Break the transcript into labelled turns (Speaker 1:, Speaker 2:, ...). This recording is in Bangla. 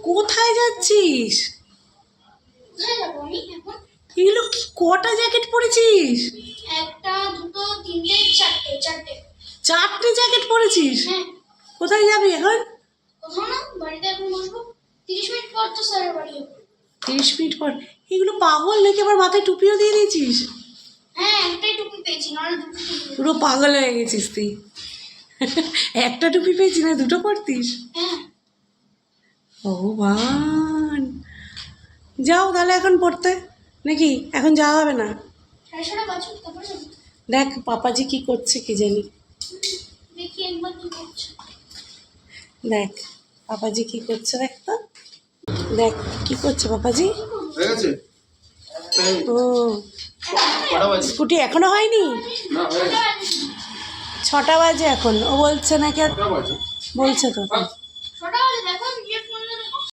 Speaker 1: কোথায় যাচ্ছিস? এগুলো কি, কটা জ্যাকেট পরেছিস?
Speaker 2: একটা, দুটো, তিনটে, চারটে।
Speaker 1: চারটে জ্যাকেট পরেছিস?
Speaker 2: হ্যাঁ।
Speaker 1: কোথায় যাবি এখন?
Speaker 2: কোথাও না, বাড়িতে এখন বসবো। 30 মিনিট পর তো স্যারের বাড়ি যাবো।
Speaker 1: 30 মিনিট পর? এগুলো পাগল নাকি? আবার মাথায় টুপিও দিয়ে দিয়েছিস?
Speaker 2: হ্যাঁ, একটাই টুপি পেয়েছি, নাহলে দুটো টুপি।
Speaker 1: পুরো পাগল হয়ে গেছিস তুই। একটা টুপি পেয়েছি না, দুটো পরতিস?
Speaker 2: হ্যাঁ।
Speaker 1: ভগবান, যাও তাহলে এখন পড়তে, নাকি এখন যাওয়া হবে না?
Speaker 2: 6:30 বাজুক, তারপরে যাবো।
Speaker 1: দেখ পাপাজি কি করছে কি জানি।
Speaker 2: দেখি একবার কি করছে।
Speaker 1: দেখ পাপাজি কি করছে, দেখ তো, দেখ কি করছে পাপাজি।
Speaker 3: হয়ে গেছে?
Speaker 1: ও,
Speaker 3: কটা বাজে?
Speaker 1: স্কুটি এখনো হয়নি?
Speaker 3: না, হয়ে গেছে।
Speaker 1: 6টা বাজে এখন। ও বলছে নাকি,
Speaker 3: কটা বাজে?
Speaker 1: বলছে তো।